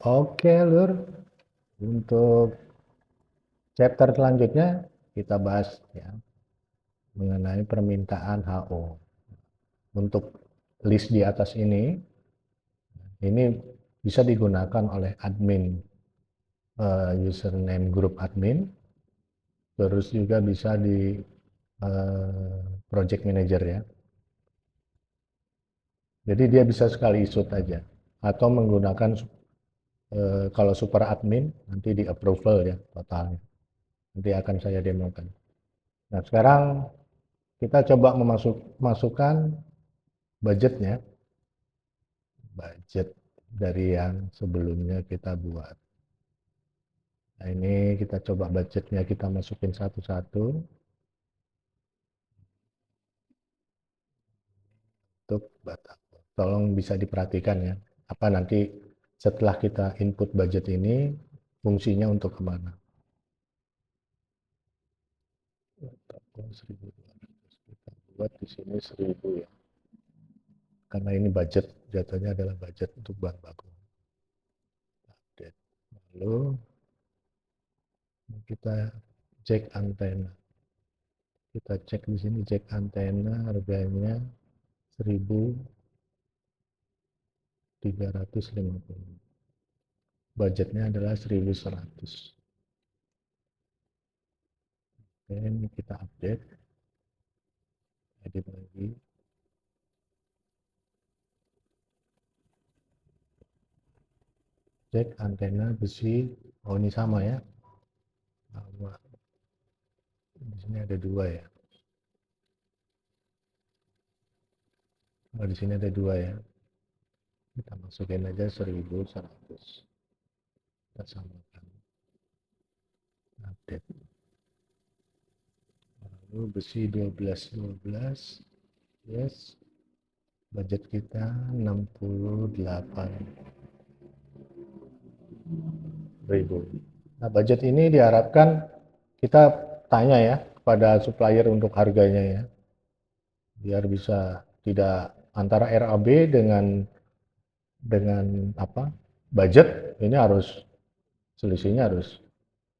Oke, Lur. Untuk chapter selanjutnya kita bahas ya mengenai permintaan HO. Untuk list di atas ini bisa digunakan oleh admin, username grup admin, terus juga bisa di project manager ya. Jadi dia bisa sekali isut aja atau menggunakan kalau super admin nanti di approval ya totalnya. Nanti akan saya demokan. Nah, sekarang kita coba masukkan budgetnya, budget dari yang sebelumnya kita buat. Nah, ini kita coba budgetnya kita masukin satu-satu untuk Batako. Tolong bisa diperhatikan ya, apa nanti setelah kita input budget ini fungsinya untuk kemana. Batako 1.200 kita buat di sini 1.000 ya, karena ini budget, jatuhnya adalah budget untuk bahan baku. Update. Lalu kita cek antena. Kita cek di sini, cek antena harganya 1.350. Budgetnya adalah 1.100. Oke, ini kita update. Edit lagi. Cek antena besi. Oh, ini sama ya. Sama. Di sini ada dua ya. Oh, di sini ada dua ya. Kita masukin aja 1.100. Kita samakan. Update. Lalu besi 12 yes. Budget kita 68.000. Nah, budget ini diharapkan kita tanya ya kepada supplier untuk harganya ya, biar bisa tidak antara RAB dengan apa budget ini harus selisihnya harus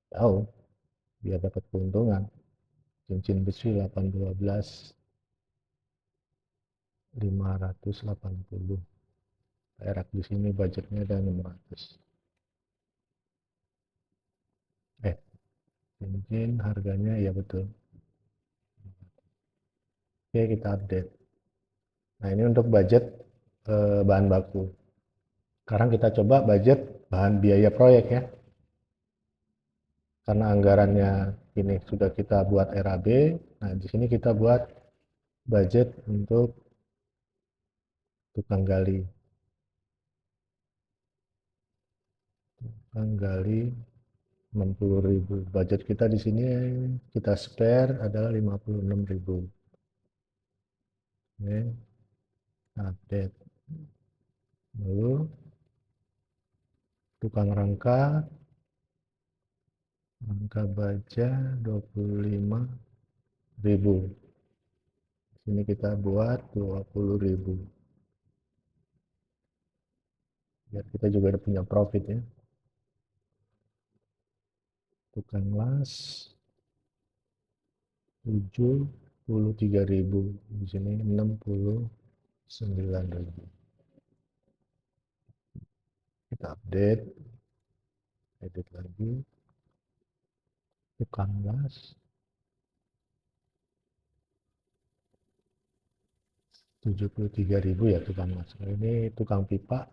jauh biar dapat keuntungan. Cincin besi 812 580. Perak di sini budgetnya ada 600. Cincin harganya ya betul. Oke, kita update. Nah, ini untuk budget bahan baku. Sekarang kita coba budget bahan biaya proyek ya. Karena anggarannya ini sudah kita buat RAB. Nah, di sini kita buat budget untuk tukang gali. Tukang gali 60.000. Budget kita di sini kita spare adalah 56.000. Oke, update. Lalu tukang rangka baja 25.000. Sini kita buat 20.000. Biar kita juga ada punya profit ya. Tukang las 73.000. Di sini 69.000. Kita update, edit lagi. Tukang las 73.000 ya tukang las. Ini tukang pipa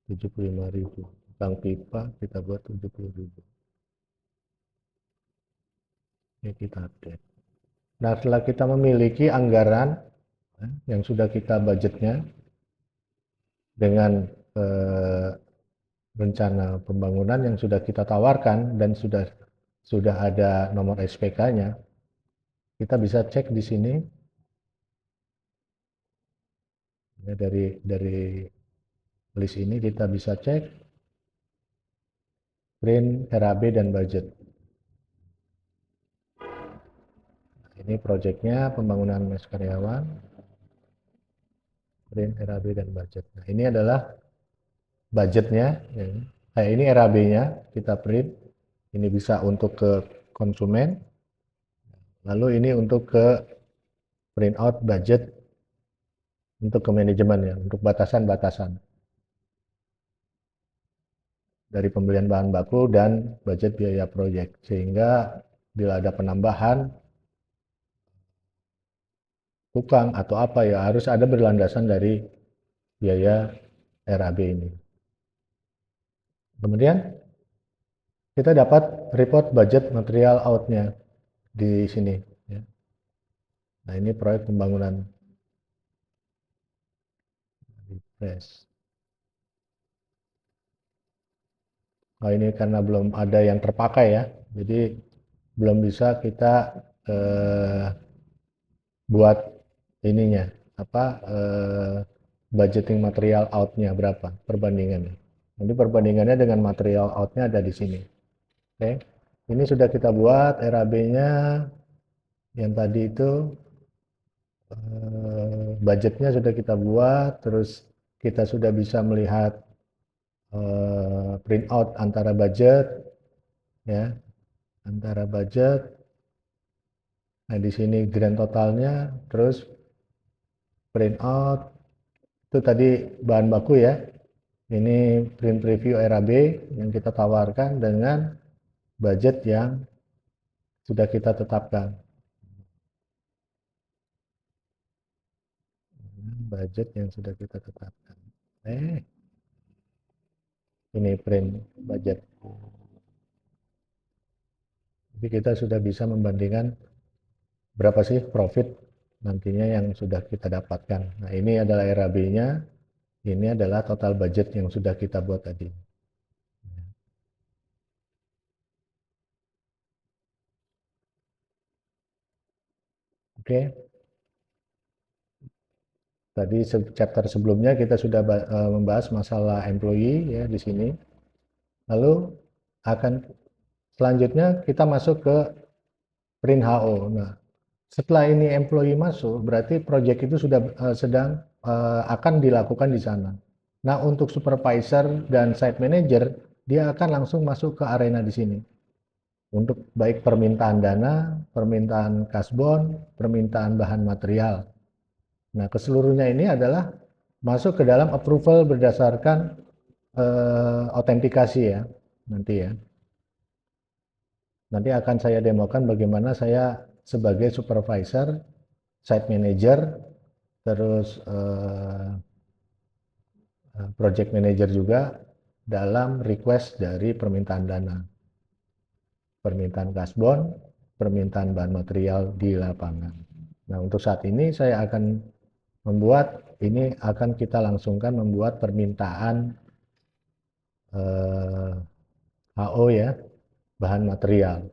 75.000. Tukang pipa kita buat 70.000. Ini kita update. Nah, setelah kita memiliki anggaran yang sudah kita budgetnya dengan rencana pembangunan yang sudah kita tawarkan dan sudah ada nomor SPK-nya, kita bisa cek di sini ya, dari list ini kita bisa cek print RAB dan budget. Ini proyeknya pembangunan mes karyawan, print RAB dan budget. Nah, ini adalah budgetnya. Ya. Kayak ini RAB-nya kita print. Ini bisa untuk ke konsumen. Lalu ini untuk ke print out budget untuk ke manajemen ya, untuk batasan-batasan dari pembelian bahan baku dan budget biaya proyek. Sehingga bila ada penambahan tukang atau apa ya harus ada berlandasan dari biaya RAB ini. Kemudian kita dapat report budget material out-nya di sini. Ya. Nah ini proyek pembangunan refresh. Nah ini karena belum ada yang terpakai ya, jadi belum bisa kita buat ininya apa budgeting material out-nya berapa perbandingannya. Nanti perbandingannya dengan material out-nya ada di sini. Oke, ini sudah kita buat RAB-nya yang tadi itu budgetnya sudah kita buat, terus kita sudah bisa melihat print out antara budget ya, antara budget. Nah, di sini grand totalnya, terus print out itu tadi bahan baku ya. Ini print preview RAB yang kita tawarkan dengan budget yang sudah kita tetapkan. Budget yang sudah kita tetapkan. Ini print budget. Jadi kita sudah bisa membandingkan berapa sih profit nantinya yang sudah kita dapatkan. Nah ini adalah RAB-nya, ini adalah total budget yang sudah kita buat tadi. Oke, tadi chapter sebelumnya kita sudah membahas masalah employee ya di sini. Lalu akan selanjutnya kita masuk ke print HO. Nah, setelah ini employee masuk, berarti project itu sudah sedang akan dilakukan di sana. Nah, untuk supervisor dan site manager, dia akan langsung masuk ke arena di sini. Untuk baik permintaan dana, permintaan kasbon, permintaan bahan material. Nah, keseluruhnya ini adalah masuk ke dalam approval berdasarkan autentikasi ya, nanti ya. Nanti akan saya demokan bagaimana saya sebagai supervisor, site manager, terus project manager juga dalam request dari permintaan dana, permintaan kasbon, permintaan bahan material di lapangan. Nah, untuk saat ini saya akan membuat, ini akan kita langsungkan membuat permintaan HO ya, bahan material.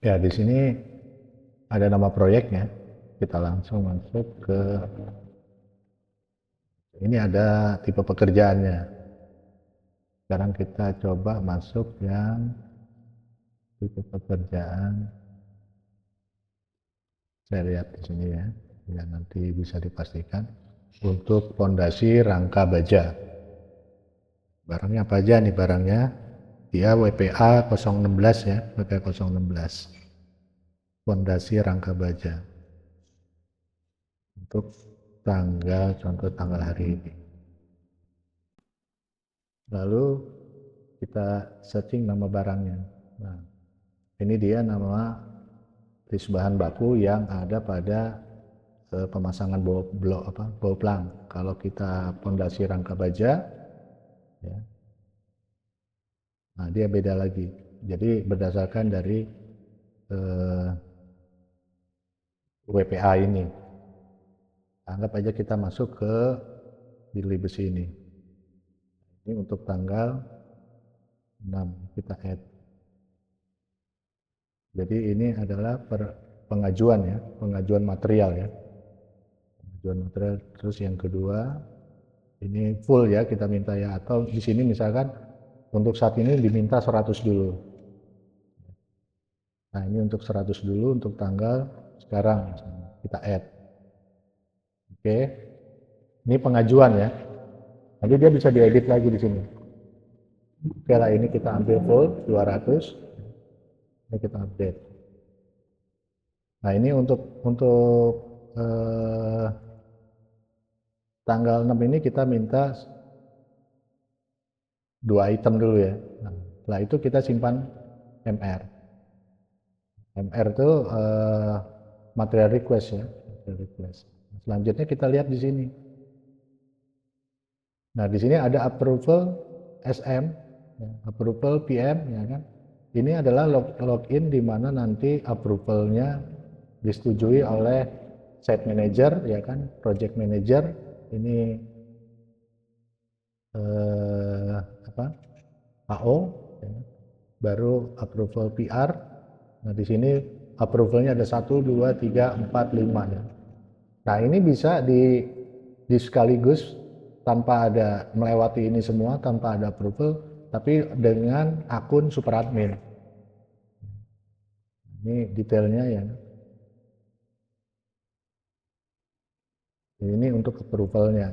Ya, di sini ada nama proyeknya. Kita langsung masuk ke ini ada tipe pekerjaannya. Sekarang kita coba masuk yang tipe pekerjaan. Saya lihat di sini ya, ya nanti bisa dipastikan. Untuk fondasi rangka baja. Barangnya apa aja nih barangnya? Dia WPA 016 ya, WPA 016. Fondasi rangka baja. Untuk tanggal, contoh tanggal hari ini. Lalu kita searching nama barangnya. Nah, ini dia nama list bahan baku yang ada pada pemasangan bau plang. Kalau kita fondasi rangka baja, ya, nah dia beda lagi. Jadi berdasarkan dari WPA ini. Anggap aja kita masuk ke bilik besi ini. Ini untuk tanggal 6 kita add. Jadi ini adalah pengajuan ya, pengajuan material ya. Pengajuan material. Terus yang kedua, ini full ya kita minta ya. Atau di sini misalkan untuk saat ini diminta 100 dulu. Nah ini untuk 100 dulu untuk tanggal sekarang kita add. Oke, ini pengajuan ya. Nanti dia bisa diedit lagi di sini. Oke lah, ini kita ambil full 200. Ini kita update. Nah, ini untuk tanggal 6 ini kita minta 2 item dulu ya. Nah, setelah itu kita simpan MR. MR itu material request ya. Material request. Selanjutnya kita lihat di sini. Nah, di sini ada approval SM, ya, approval PM, ya kan. Ini adalah login di mana nanti approvalnya disetujui oleh site manager, ya kan, project manager. Ini apa? AO, ya. Baru approval PR. Nah, di sini approvalnya ada 1, 2, 3, 4, 5 ya. Nah, ini bisa di sekaligus tanpa ada melewati ini semua, tanpa ada approval, tapi dengan akun super admin. Ini detailnya ya. Ini untuk approvalnya.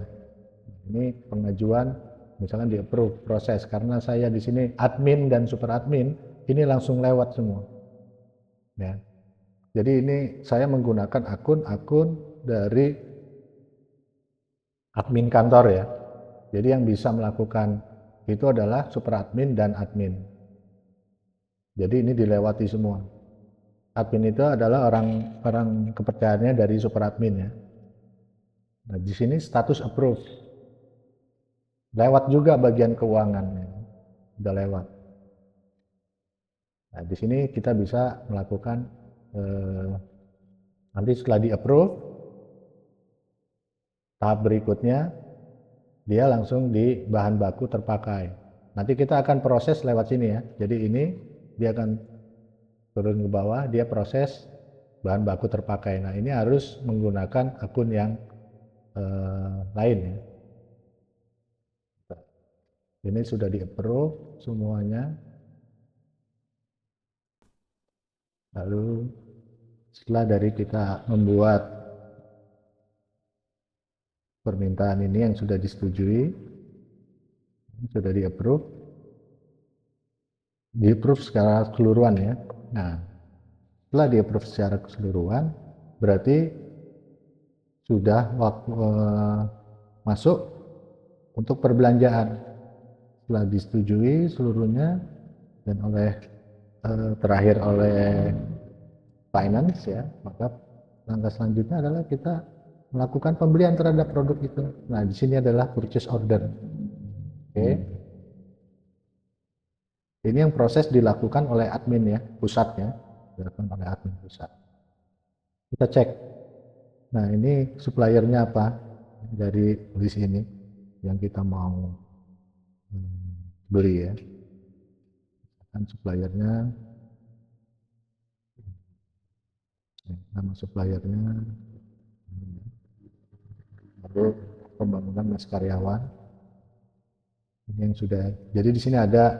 Ini pengajuan, misalkan di approve proses. Karena saya di sini admin dan super admin, ini langsung lewat semua. Ya. Jadi ini saya menggunakan akun dari admin kantor ya. Jadi yang bisa melakukan itu adalah super admin dan admin. Jadi ini dilewati semua. Admin itu adalah orang kepercayaannya dari super admin ya. Nah, di sini status approve. Lewat juga bagian keuangan ya. Udah lewat. Nah, di sini kita bisa melakukan nanti setelah di approve, tahap berikutnya dia langsung di bahan baku terpakai. Nanti kita akan proses lewat sini ya. Jadi ini dia akan turun ke bawah, dia proses bahan baku terpakai. Nah, ini harus menggunakan akun yang lain ya. Ini sudah di approve semuanya. Lalu setelah dari kita membuat permintaan ini yang sudah disetujui, sudah di approve secara keseluruhan ya. Nah, setelah di approve secara keseluruhan, berarti sudah waktu masuk untuk perbelanjaan. Setelah disetujui seluruhnya dan terakhir oleh finance ya, maka langkah selanjutnya adalah kita melakukan pembelian terhadap produk itu. Nah, di sini adalah purchase order. Oke. Ini yang proses dilakukan oleh admin ya, pusatnya, dilakukan oleh admin pusat. Kita cek. Nah, ini suppliernya apa dari list ini yang kita mau beli ya. Kan suppliernya, nama suppliernya, lalu pembangunan mas karyawan. Ini yang sudah. Jadi di sini ada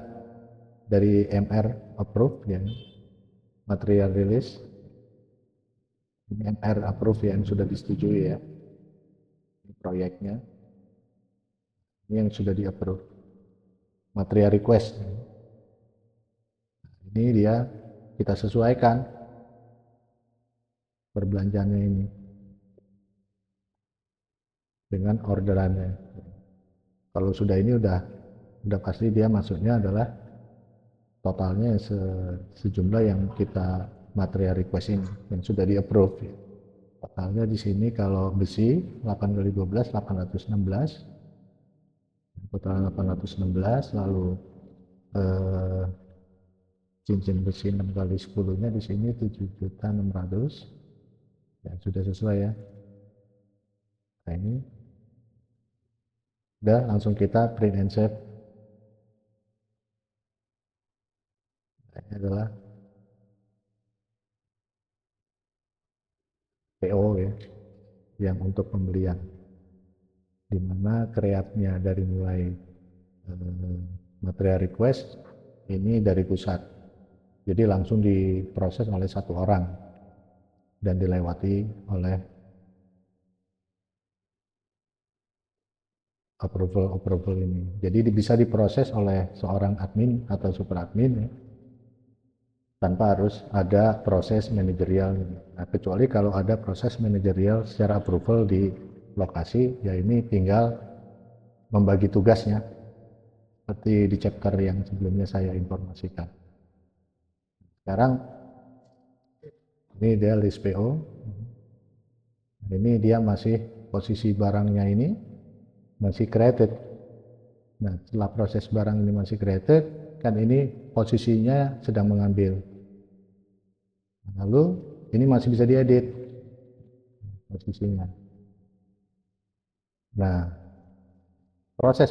dari MR approve ya, material release. Ini MR approve yang sudah disetujui ya. Ini proyeknya. Ini yang sudah di approve. Material request. Ini dia kita sesuaikan perbelanjaannya ini dengan orderannya. Kalau sudah ini udah pasti dia masuknya adalah totalnya sejumlah yang kita material request ini yang sudah di approve. Totalnya di sini kalau besi 8 kali 12 816, total 816, lalu cincin besi 6 kali 10-nya di sini 7.600.000 ya, sudah sesuai ya. Nah, ini udah langsung kita print and save. Nah, ini adalah PO ya, yang untuk pembelian, dimana kreatnya dari mulai material request ini dari pusat, jadi langsung diproses oleh satu orang. dan dilewati oleh approval ini. Jadi bisa diproses oleh seorang admin atau super admin ya, tanpa harus ada proses manajerial. Nah, kecuali kalau ada proses manajerial secara approval di lokasi, ya ini tinggal membagi tugasnya seperti di chapter yang sebelumnya saya informasikan. Sekarang ini dia list PO. Ini dia masih posisi barangnya ini masih created. Nah, setelah proses barang ini masih created, kan ini posisinya sedang mengambil. Lalu ini masih bisa diedit posisinya. Nah, proses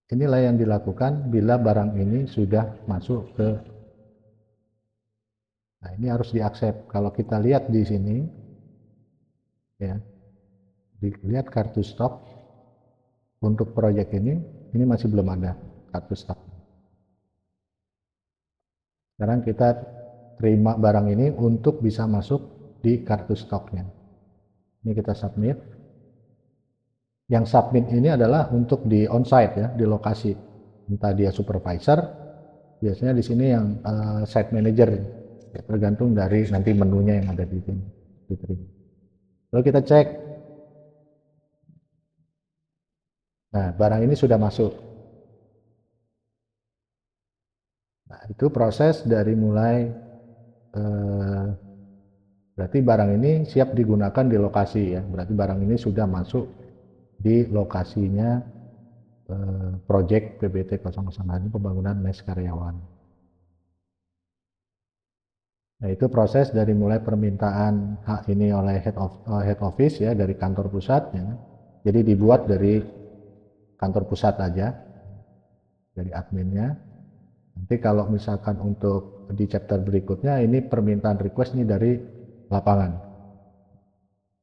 inilah yang dilakukan bila barang ini sudah masuk ke. Nah, ini harus diaccept. Kalau kita lihat di sini, ya, dilihat kartu stok untuk proyek ini masih belum ada kartu stok. Sekarang kita terima barang ini untuk bisa masuk di kartu stoknya. Ini kita submit. Yang submit ini adalah untuk di onsite ya, di lokasi. Entah dia supervisor, biasanya di sini yang site manager, ya, tergantung dari nanti menunya yang ada di sini. Lalu kita cek. Nah, barang ini sudah masuk. Nah, itu proses dari mulai berarti barang ini siap digunakan di lokasi ya. Berarti barang ini sudah masuk di lokasinya proyek PBT 001 pembangunan mes karyawan. Nah, itu proses dari mulai permintaan hak ini oleh head office ya, dari kantor pusat ya. Jadi dibuat dari kantor pusat aja, dari adminnya. Nanti kalau misalkan untuk di chapter berikutnya ini permintaan request nih dari lapangan.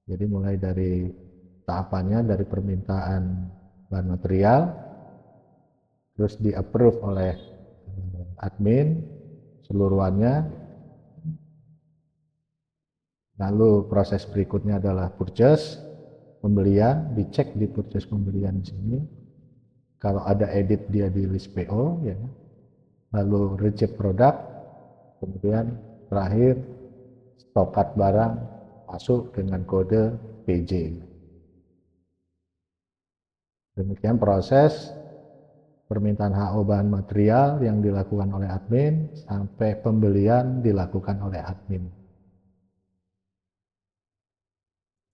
Jadi mulai dari tahapannya dari permintaan bahan material, terus di approve oleh admin seluruhannya. Lalu proses berikutnya adalah purchase, pembelian, dicek di purchase pembelian di sini. Kalau ada edit dia di list PO ya. Lalu reject produk, kemudian terakhir stokat barang masuk dengan kode PJ. Demikian proses permintaan HO bahan material yang dilakukan oleh admin sampai pembelian dilakukan oleh admin.